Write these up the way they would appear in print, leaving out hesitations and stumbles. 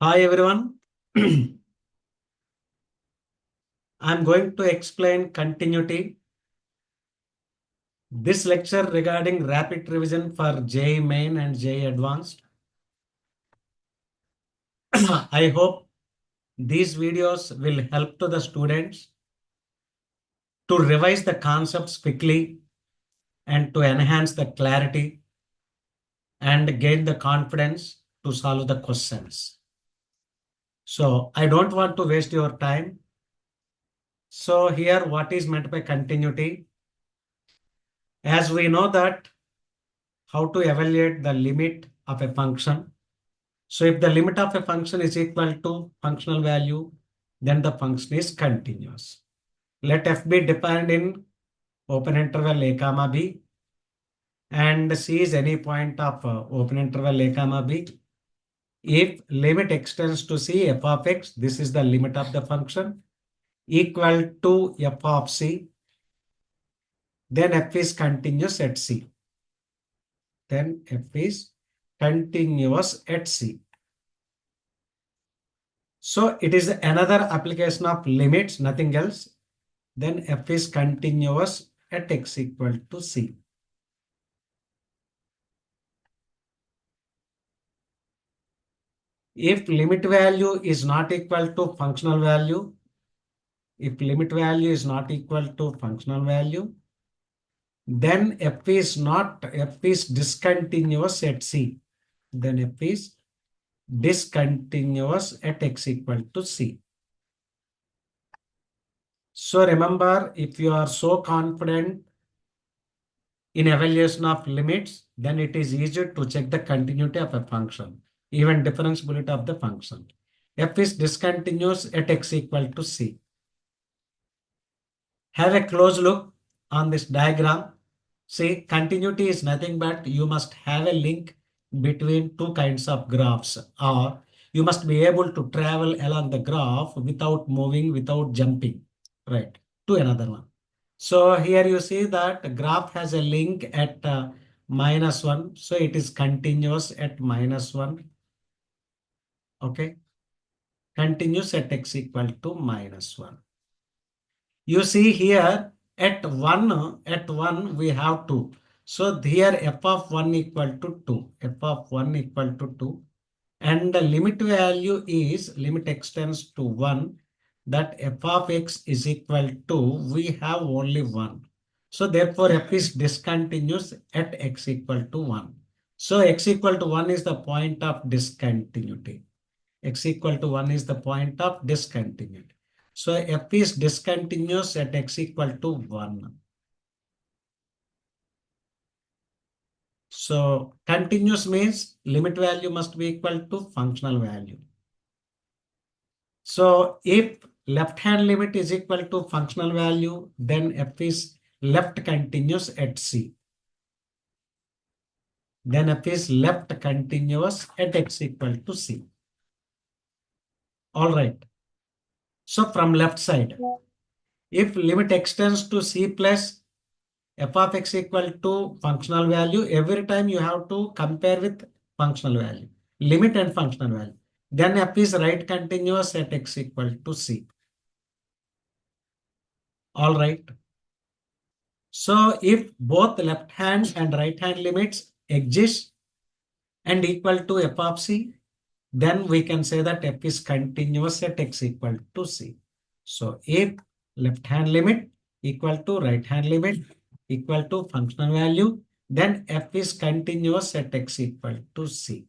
Hi everyone. I'm going to explain continuity. This lecture regarding rapid revision for JEE Main and JEE Advanced. I hope these videos will help to the students to revise the concepts quickly and to enhance the clarity and gain the confidence to solve the questions. So I don't want to waste your time. So here what is meant by continuity? As we know that how to evaluate the limit of a function. So if the limit of a function is equal to functional value, then the function is continuous. Let f be defined in open interval a comma b, and c is any point of open interval a comma b. If limit extends to c, f of x, this is the limit of the function, equal to f of c, then f is continuous at c. Then f is continuous at c. So it is another application of limits, nothing else. Then f is continuous at x equal to c. If limit value is not equal to functional value, if limit value is not equal to functional value, then f is discontinuous at c. Then f is discontinuous at x equal to c. So remember, if you are so confident in evaluation of limits, then it is easier to check the continuity of a function, even differentiability of the function. F is discontinuous at x equal to c. Have a close look on this diagram. See, continuity is nothing but you must have a link between two kinds of graphs, or you must be able to travel along the graph without moving, without jumping, right, to another one. So here you see that the graph has a link at -1. So it is continuous at -1. Okay. Continuous at x equal to -1. You see here at 1 we have 2. So here f of 1 equal to 2. F of 1 equal to 2. And the limit value is limit extends to 1. That f of x is equal to, we have only 1. So therefore f is discontinuous at x equal to 1. So x equal to 1 is the point of discontinuity. X equal to 1 is the point of discontinuity. So f is discontinuous at x equal to 1. So continuous means limit value must be equal to functional value. So if left hand limit is equal to functional value, then f is left continuous at c. Then f is left continuous at x equal to c. All right. So from left side, if limit extends to c plus f of x equal to functional value, every time you have to compare with functional value, limit and functional value. Then f is right continuous at x equal to c. All right. So if both left hand and right hand limits exist and equal to f of c, then we can say that f is continuous at x equal to c. So if left hand limit equal to right hand limit equal to functional value, then f is continuous at x equal to c.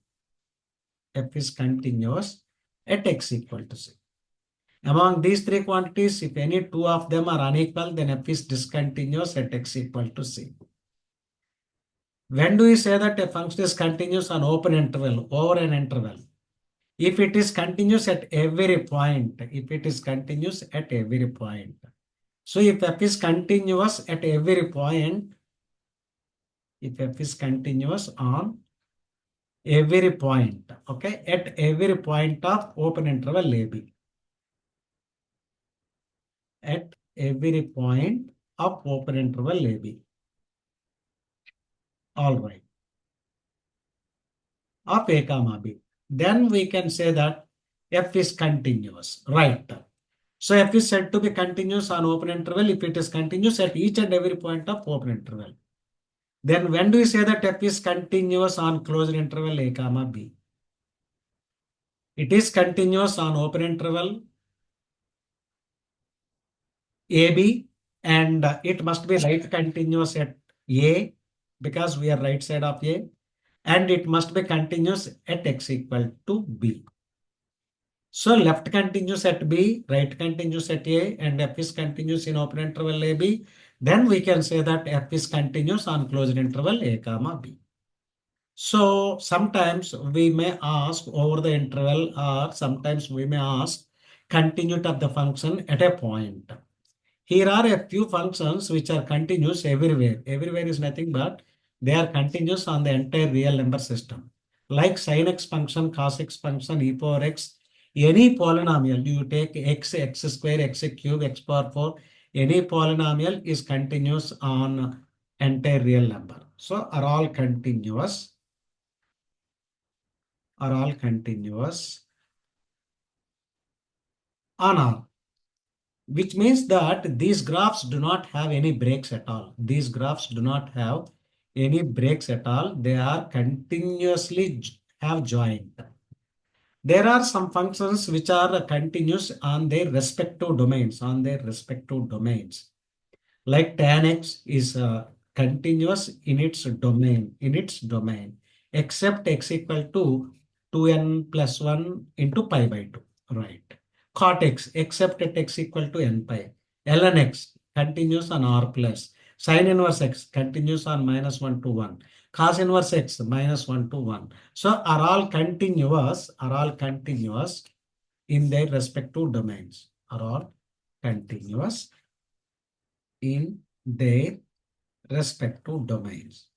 F is continuous at x equal to c. Among these three quantities, if any two of them are unequal, then f is discontinuous at x equal to c. When do we say that a function is continuous on open interval, over an interval? If it is continuous at every point, if it is continuous at every point. So if f is continuous at every point, if f is continuous on every point, okay, at every point of open interval AB. At every point of open interval AB. All right. Of A comma B. Then we can say that F is continuous, right? So F is said to be continuous on open interval if it is continuous at each and every point of open interval. Then when do we say that F is continuous on closed interval A comma B? It is continuous on open interval AB, and it must be right continuous at A because we are right side of A, and it must be continuous at x equal to B. So left continuous at B, right continuous at A, and F is continuous in open interval AB. Then we can say that F is continuous on closed interval A comma B. So sometimes we may ask over the interval, or sometimes we may ask continuity of the function at a point. Here are a few functions which are continuous everywhere. Everywhere is nothing but they are continuous on the entire real number system. Like sin x function, cos x function, e power x, any polynomial, you take x, x square, x cube, x power 4, any polynomial is continuous on entire real number. So are all continuous on R, which means that these graphs do not have any breaks at all. These graphs do not have any breaks at all. They are continuously have joined. There are some functions which are continuous on their respective domains, Like tan x is continuous in its domain, except x equal to 2n plus 1 into pi by 2, right? Cot x, except at x equal to n pi. ln x continues on r plus. Sin inverse x continues on minus 1 to 1. Cos inverse x minus 1 to 1. So are all continuous in their respective domains. Are all continuous in their respective domains.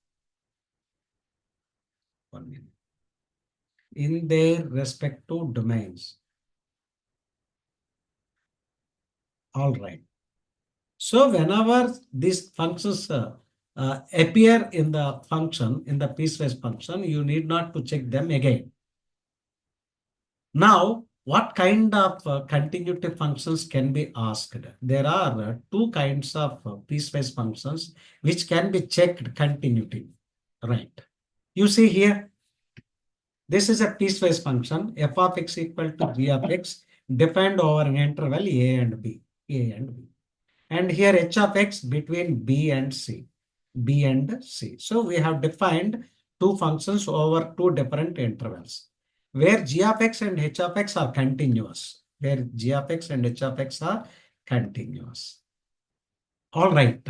1 minute. In their respective domains. All right. So whenever these functions appear in the function, in the piecewise function, you need not to check them again. Now, what kind of continuity functions can be asked? There are two kinds of piecewise functions which can be checked continuity, right? You see here, this is a piecewise function, f of x equal to g of x, defined over an interval a and b, And here h of x between b and c, So we have defined two functions over two different intervals, where g of x and h of x are continuous, All right.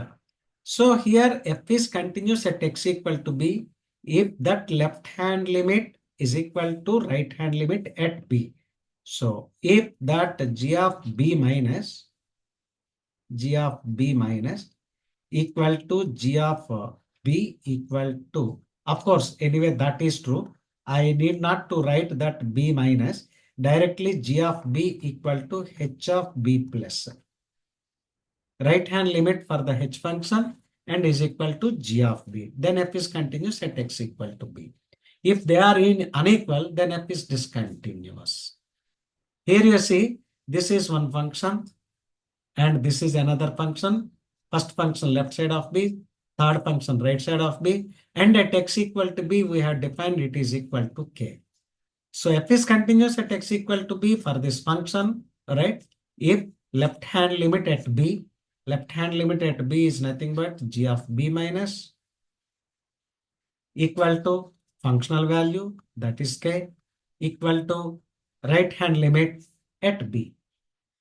So here f is continuous at x equal to b if that left hand limit is equal to right hand limit at b. So if that g of b minus equal to g of b equal to, of course, anyway, that is true. I need not to write that b minus, directly g of b equal to h of b plus. Right hand limit for the h function and is equal to g of b. Then f is continuous at x equal to b. If they are unequal, then f is discontinuous. Here you see, this is one function and this is another function. First function left side of b, third function right side of b, and at x equal to b, we have defined it is equal to k. So f is continuous at x equal to b for this function, right? If left hand limit at b is nothing but g of b minus equal to functional value, that is k, equal to right hand limit at b.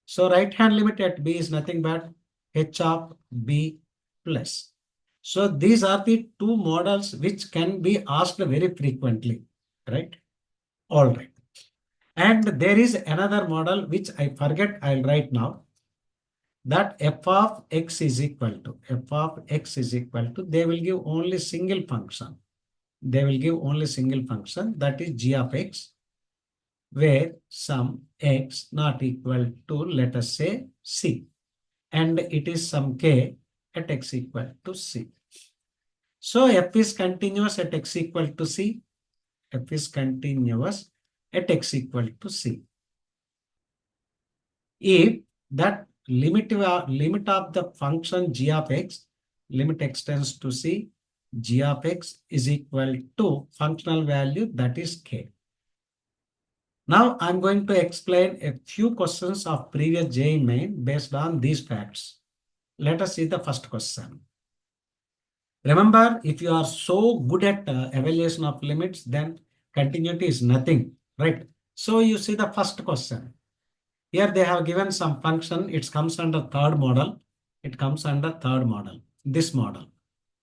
So right hand limit at b is nothing but h of b plus. So these are the two models which can be asked very frequently, right? All right. And there is another model which I forget, I'll write now. That f of x is equal to, they will give only single function. That is g of x, where some x not equal to, let us say, c. And it is some k at x equal to c. So f is continuous at x equal to c. if that limit of the function g of x, limit extends to c, g of x is equal to functional value, that is k. Now I'm going to explain a few questions of previous JEE Main based on these facts. Let us see the first question. Remember, if you are so good at evaluation of limits, then continuity is nothing, right? So you see the first question. Here they have given some function. It comes under third model. It comes under third model. This model,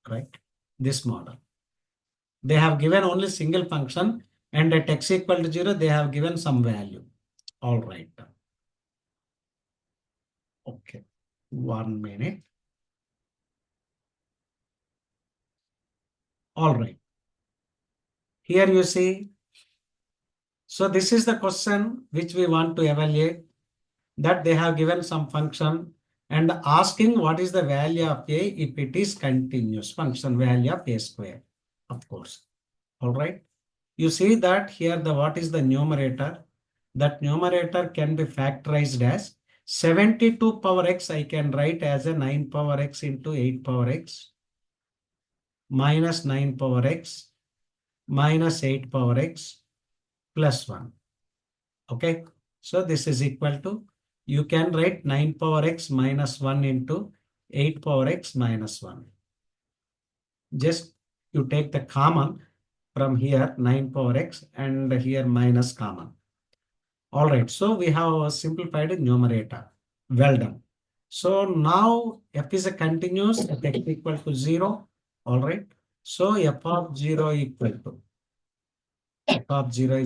right? This model. They have given only single function, and at x equal to 0, they have given some value. All right. Okay. 1 minute. All right. Here you see. So this is the question which we want to evaluate, that they have given some function and asking what is the value of a if it is continuous, function value of a square, of course. All right. You see that here the what is the numerator? That numerator can be factorized as 72 power x. I can write as a 9 power x into 8 power x minus 9 power x minus 8 power x plus 1. Okay. So this is equal to, you can write 9 power x minus 1 into 8 power x minus 1. Just you take the common from here, 9 power x, and here minus common. All right. So we have a simplified numerator. Well done. So now f is a continuous at x equal to 0. All right. So f of 0 is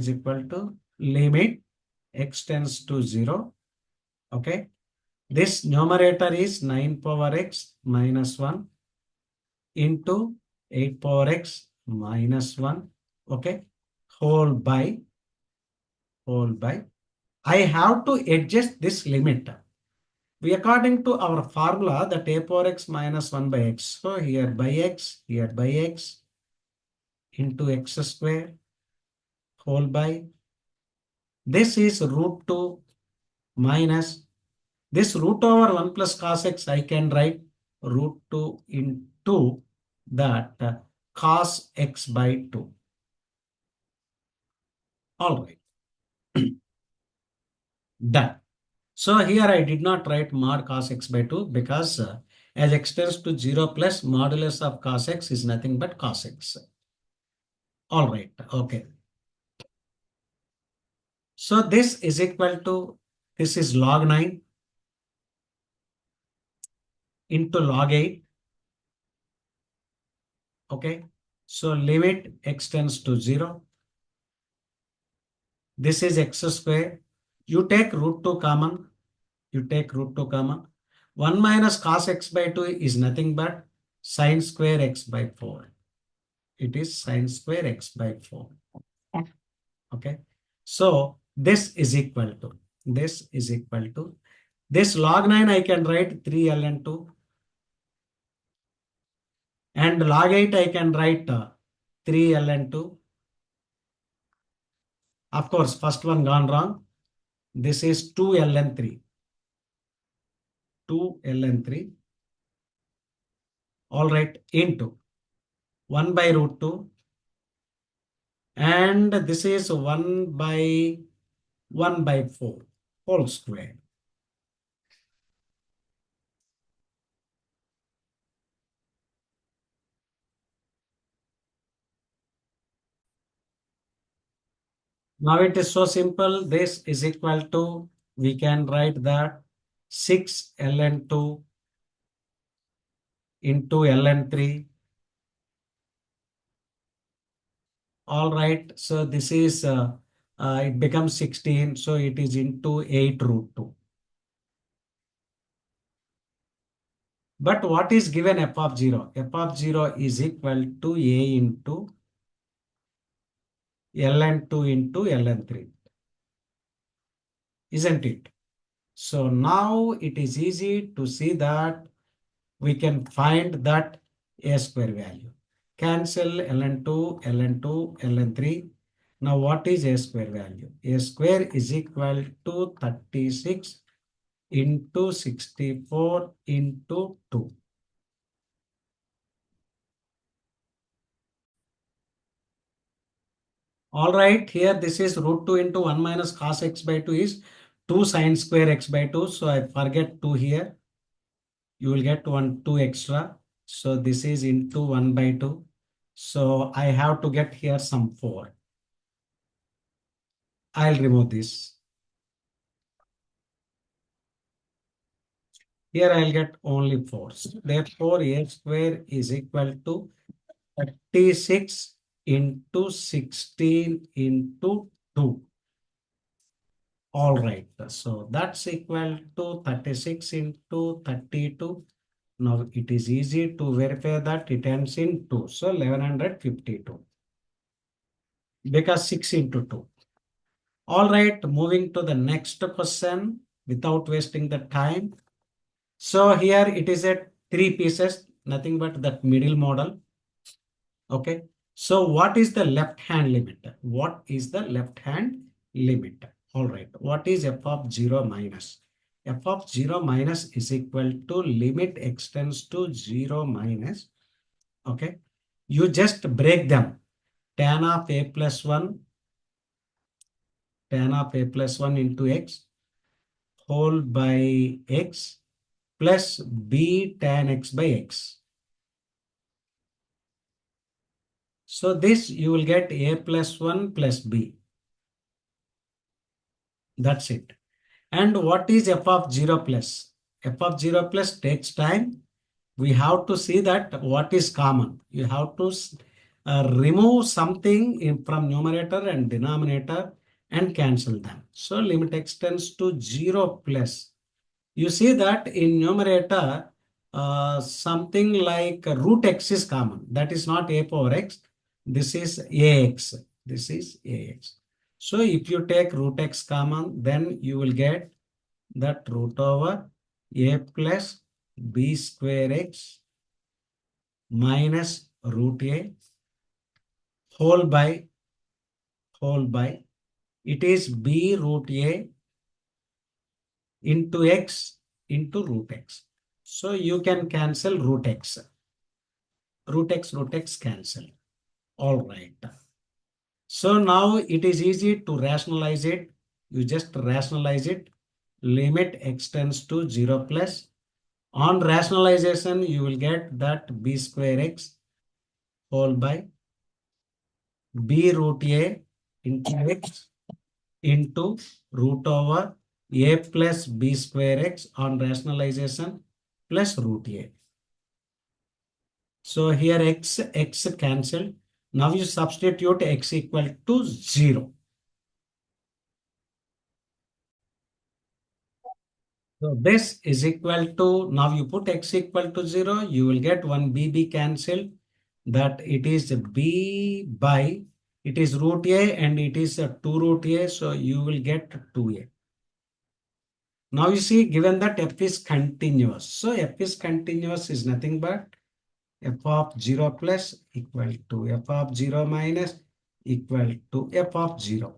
equal to limit x tends to 0. Okay. This numerator is 9 power x minus 1 into 8 power x minus 1. Okay. Whole by. I have to adjust this limit. We according to our formula that a power x minus 1 by x. So here by x into x square whole by. This is root 2 minus this root over 1 plus cos x. I can write root 2 into that cos x by 2. All right. Done. So here I did not write mod cos x by 2 because as x tends to 0 plus modulus of cos x is nothing but cos x. All right. Okay. So this is equal to, this is log 9 into log 8. Okay. So limit x tends to 0. This is x square. You take root 2 common. 1 minus cos x by 2 is nothing but sine square x by 4. It is sine square x by 4. Okay. So this is equal to, this log 9 I can write 3 ln 2. And log 8 I can write 3 ln 2. Of course, first one gone wrong. This is 2 ln 3. 2 ln 3. All right, into 1 by root 2. And this is 1 by 4 whole square. Now it is so simple. This is equal to, we can write that 6 ln 2 into ln 3. All right. So this is, it becomes 16. So it is into 8 root 2. But what is given f of 0? F of 0 is equal to a into ln 2 into ln 3. Isn't it? So now it is easy to see that we can find that a square value. Cancel ln 2, ln 2, ln 3. Now what is a square value? A square is equal to 36 into 64 into 2. All right, here this is root 2 into 1 minus cos x by 2 is 2 sine square x by 2. So I forget 2 here. You will get 2 extra. So this is into 1 by 2. So I have to get here some 4. I'll remove this. Here I'll get only 4. Therefore, a square is equal to 36 into 16 into 2. All right. So that's equal to 36 into 32. Now it is easy to verify that it ends in 2. So 1152 because 6 into 2. All right. Moving to the next question without wasting the time. So here it is at 3 pieces, nothing but that middle model. Okay. So what is the left hand limit? What is the left hand limit? All right. What is f of 0 minus? F of 0 minus is equal to limit extends to 0 minus. Okay. You just break them. Tan of a plus 1, tan of a plus 1 into x whole by x plus b tan x by x. So this you will get a plus 1 plus b. That's it. And what is f of 0 plus? F of 0 plus takes time. We have to see that what is common. You have to remove something from numerator and denominator and cancel them. So limit extends to 0 plus. You see that in numerator, something like root x is common. That is not a power x. This is ax. This is ax. So if you take root x common, then you will get that root over a plus b square x minus root a whole by it is b root a into x into root x. So you can cancel root x. Root x cancel. All right. So now it is easy to rationalize it. You just rationalize it. Limit extends to 0 plus. On rationalization, you will get that b square x whole by b root a into x into root over a plus b square x on rationalization plus root a. So here x cancelled. Now you substitute x equal to 0. So this is equal to, now you put x equal to 0, you will get 1 b cancelled. That it is b by, it is root a and it is 2 root a. So you will get 2a. Now you see, given that f is continuous. So f is continuous is nothing but f of 0 plus equal to f of 0 minus equal to f of 0.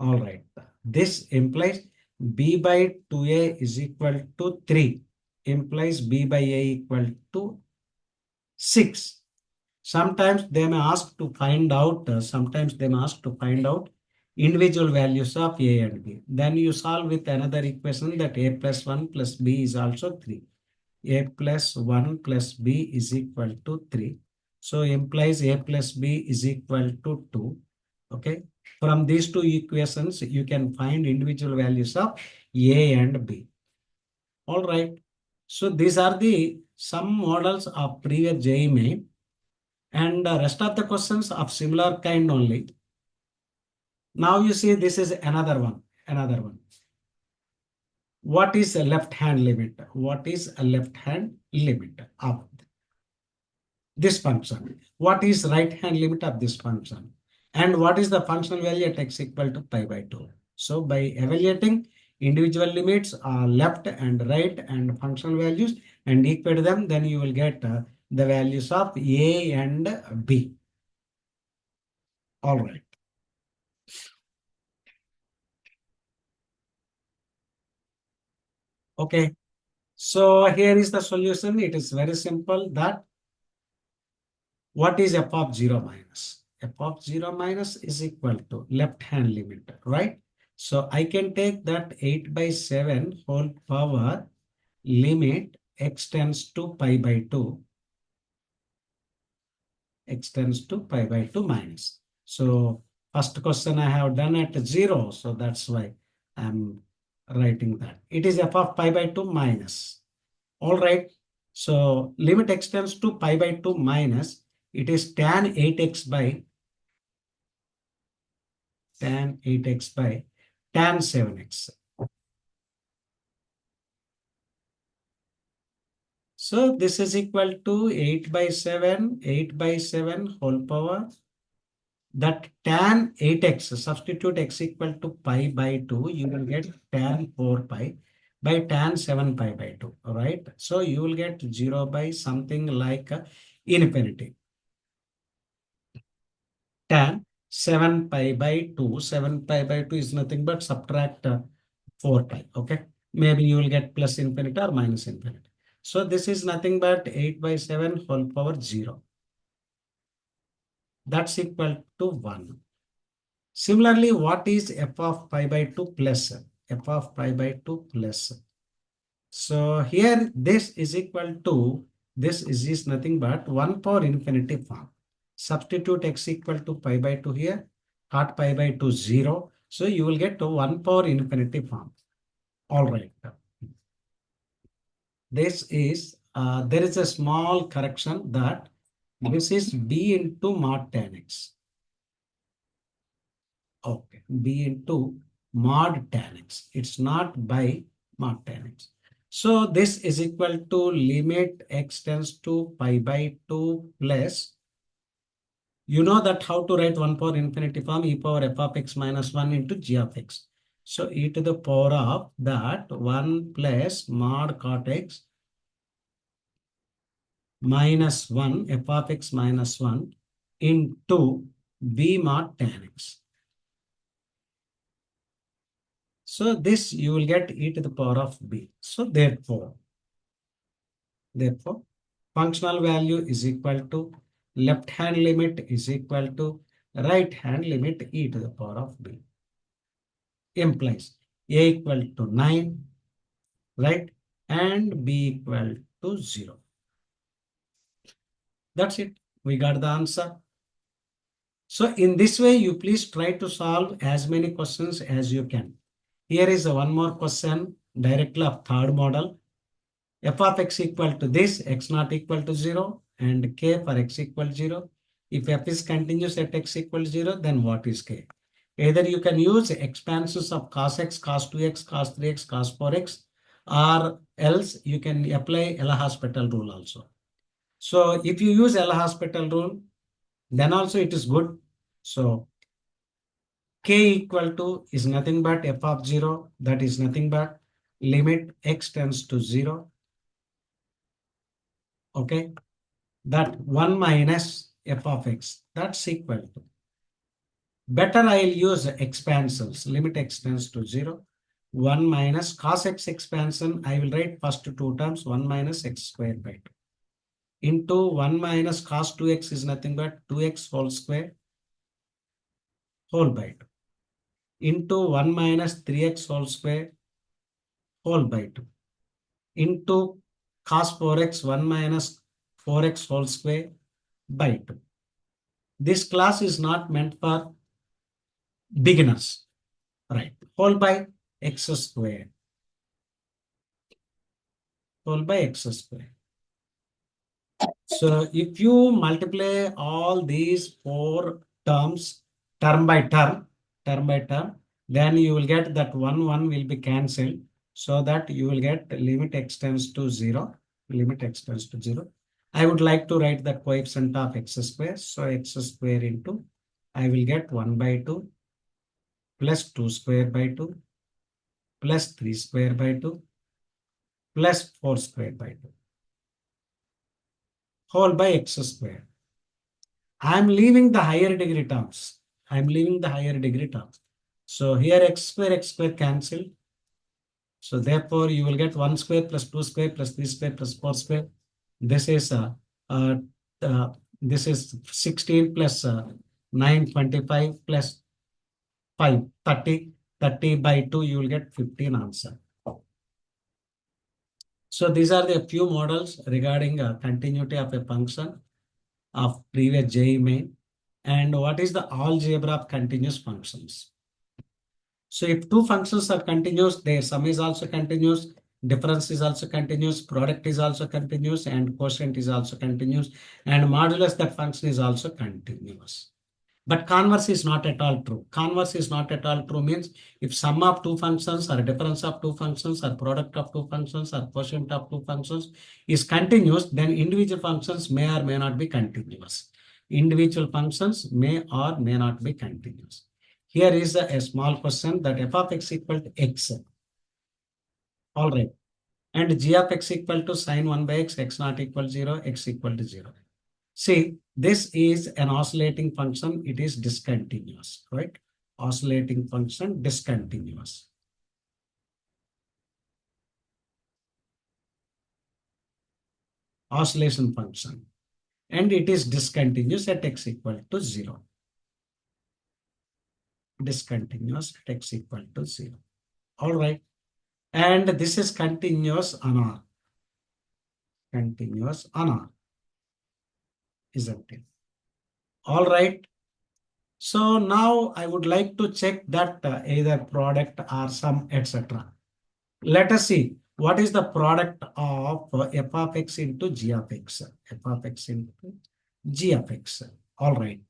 All right. This implies b by 2a is equal to 3. Implies b by a equal to 6. Sometimes they may ask to find out, individual values of a and b. Then you solve with another equation that a plus 1 plus b is also 3. A plus 1 plus b is equal to 3. So implies a plus b is equal to 2. Okay. From these two equations, you can find individual values of a and b. All right. So these are the some models of previous JEE main and rest of the questions of similar kind only. Now you see this is another one. What is a left hand limit? What is a left hand limit of this function? What is right hand limit of this function? And what is the functional value at x equal to pi by 2? So by evaluating individual limits, left and right and functional values and equate them, then you will get the values of a and b. All right. Okay. So here is the solution. It is very simple that what is f of 0 minus? F of 0 minus is equal to left hand limit, right? So I can take that 8 by 7 whole power limit x tends to pi by 2, x tends to pi by 2 minus. So first question I have done at 0, so that's why I'm writing that. It is f of pi by 2 minus. All right. So limit x tends to pi by 2 minus, it is tan 8x by tan 8x by tan 7x. So this is equal to 8 by 7 whole power. That tan 8x, substitute x equal to pi by 2, you will get tan 4 pi by tan 7 pi by 2. All right. So you will get 0 by something like infinity. Tan 7 pi by 2. 7 pi by 2 is nothing but subtract 4 pi. Okay. Maybe you will get plus infinity or minus infinity. So this is nothing but 8 by 7 whole power 0. That's equal to 1. Similarly, what is f of pi by 2 plus? F of pi by 2 plus. So here this is equal to, this is nothing but 1 power infinity form. Substitute x equal to pi by 2 here, cot pi by 2 0. So you will get to 1 power infinity form. All right. This is, there is a small correction that this is b into mod tan x. Okay, b into mod tan x. It's not by mod tan x. So this is equal to limit x tends to pi by 2 plus, you know that how to write 1 power infinity form, e power f of x minus 1 into g of x. So e to the power of that 1 plus mod cot x minus 1 f of x minus 1 into b mod tan x. So this you will get e to the power of b. So therefore, functional value is equal to left hand limit is equal to right hand limit e to the power of b. Implies a equal to 9, right? And b equal to 0. That's it. We got the answer. So in this way, you please try to solve as many questions as you can. Here is one more question directly of third model. F of x equal to this, x not equal to 0, and k for x equal to 0. If f is continuous at x equal to 0, then what is k? Either you can use expansions of cos x, cos 2x, cos 3x, cos 4x, or else you can apply L'Hospital rule also. So if you use L'Hospital rule, then also it is good. So k equal to is nothing but f of 0, that is nothing but limit x tends to 0. Okay, that 1 minus f of x, that's equal to. Better I'll use expansions, limit x tends to 0. 1 minus cos x expansion, I will write first two terms, 1 minus x squared by 2. Into 1 minus cos 2x is nothing but 2x whole square whole by 2. Into 1 minus 3x whole square whole by 2. Into cos 4x 1 minus 4x whole square by 2. This class is not meant for beginners, right? Whole by x square. Whole by x square. So if you multiply all these four terms, term by term, then you will get that 1 will be cancelled, so that you will get limit x tends to 0. Limit x tends to 0. I would like to write the coefficient of x square. So x square into, I will get 1 by 2 plus 2 square by 2 plus 3 square by 2 plus 4 square by 2 whole by x square. I'm leaving the higher degree terms. I'm leaving the higher degree terms. So here x square cancel. So therefore, you will get 1 square plus 2 square plus 3 square plus 4 square. This is uh, this is 16 plus 9, 25 plus 5, 30. 30 by 2, you will get 15 answer. So these are the few models regarding continuity of a function of previous JEE main. And what is the algebra of continuous functions? So if two functions are continuous, their sum is also continuous, difference is also continuous, product is also continuous, and quotient is also continuous, and modulus that function is also continuous. But converse is not at all true. Converse is not at all true means if sum of two functions or difference of two functions or product of two functions or quotient of two functions is continuous, then individual functions may or may not be continuous. Individual functions may or may not be continuous. Here is a small question that f of x equal to x. All right. And g of x equal to sine 1 by x not equal to 0, x equal to 0. See, this is an oscillating function. It is discontinuous, right? Oscillating function, discontinuous. Oscillation function. And it is discontinuous at x equal to 0. Discontinuous at x equal to 0. All right. And this is continuous on R. Continuous on R. Isn't it? All right. So now I would like to check that either product or sum, etc. Let us see what is the product of f of x into g of x. F of x into g of x. All right.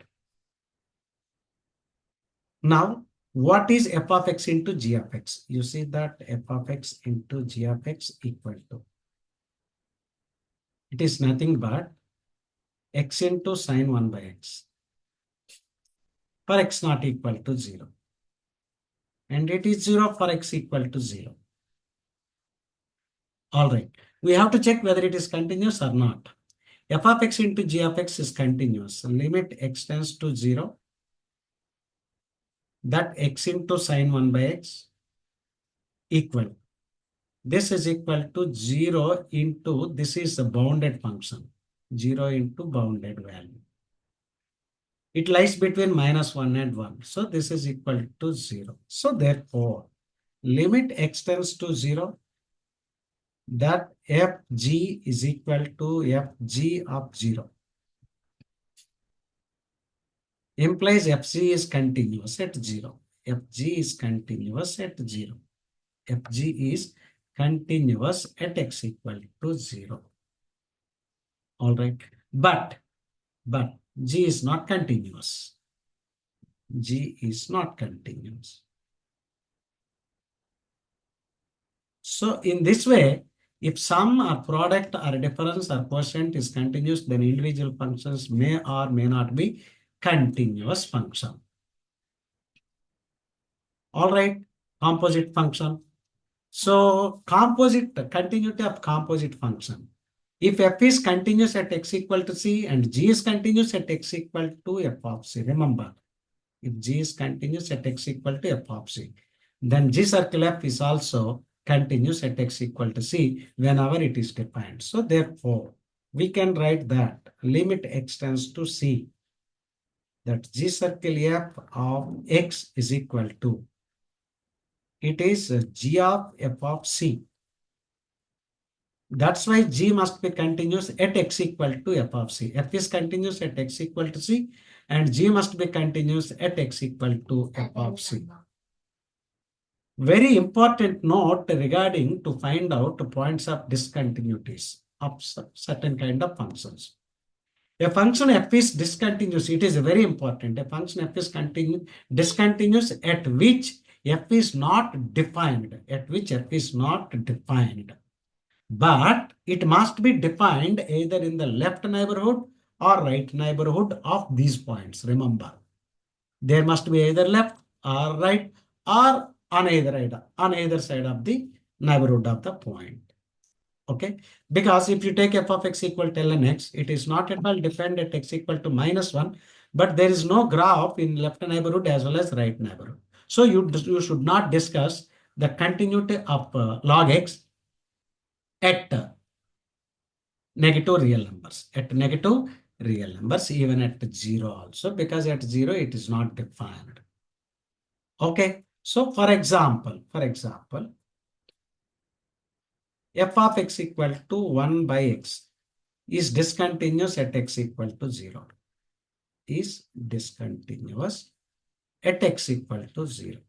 Now, what is f of x into g of x? You see that f of x into g of x equal to. It is nothing but x into sine 1 by x. For x not equal to 0. And it is 0 for x equal to 0. All right. We have to check whether it is continuous or not. F of x into g of x is continuous. Limit x tends to 0. That x into sine 1 by x equal. This is equal to 0 into, this is a bounded function. 0 into bounded value. It lies between -1 and 1. So this is equal to 0. So therefore, limit x tends to 0. That fg is equal to fg of 0. Implies fg is continuous at 0. Fg is continuous at 0. Fg is continuous at x equal to 0. All right. But G is not continuous. G is not continuous. So in this way, if sum or product or difference or quotient is continuous, then individual functions may or may not be continuous function. All right, composite function. So continuity of composite function. If f is continuous at x equal to c and g is continuous at x equal to f of c, remember, if g is continuous at x equal to f of c, then g circle f is also continuous at x equal to c whenever it is defined. So therefore, we can write that limit x tends to c, that g circle f of x is equal to, it is g of f of c. That's why g must be continuous at x equal to f of c. F is continuous at x equal to c and g must be continuous at x equal to f of c. Very important note regarding to find out points of discontinuities of certain kind of functions. A function f is discontinuous. It is very important. A function f is discontinuous at which f is not defined. At which f is not defined. But it must be defined either in the left neighborhood or right neighborhood of these points. Remember, there must be either left or right or on either side of the neighborhood of the point. Okay, because if you take f of x equal to ln x, it is not at all defined at x equal to -1, but there is no graph in left neighborhood as well as right neighborhood. So you should not discuss the continuity of log x at negative real numbers, even at 0 also, because at 0 it is not defined. Okay, so for example, f of x equal to 1 by x is discontinuous at x equal to 0. Is discontinuous at x equal to 0.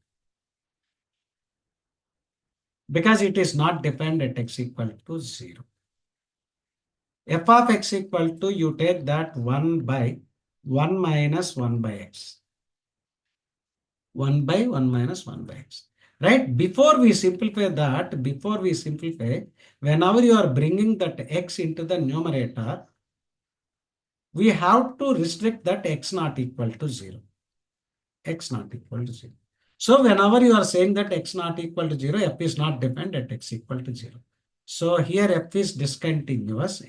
Because it is not defined at x equal to 0. F of x equal to, you take that 1 by 1 minus 1 by x. 1 by 1 minus 1 by x. Right? Before we simplify, whenever you are bringing that x into the numerator, we have to restrict that x not equal to 0. X not equal to 0. So whenever you are saying that x not equal to 0, f is not defined at x equal to 0. So here f is discontinuous.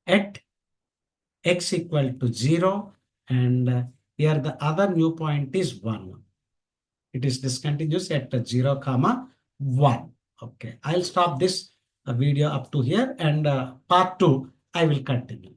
At x equal to 0, and here the other new point is 1. It is discontinuous at 0 comma 1. Okay, I'll stop this video up to here, and part 2 I will continue.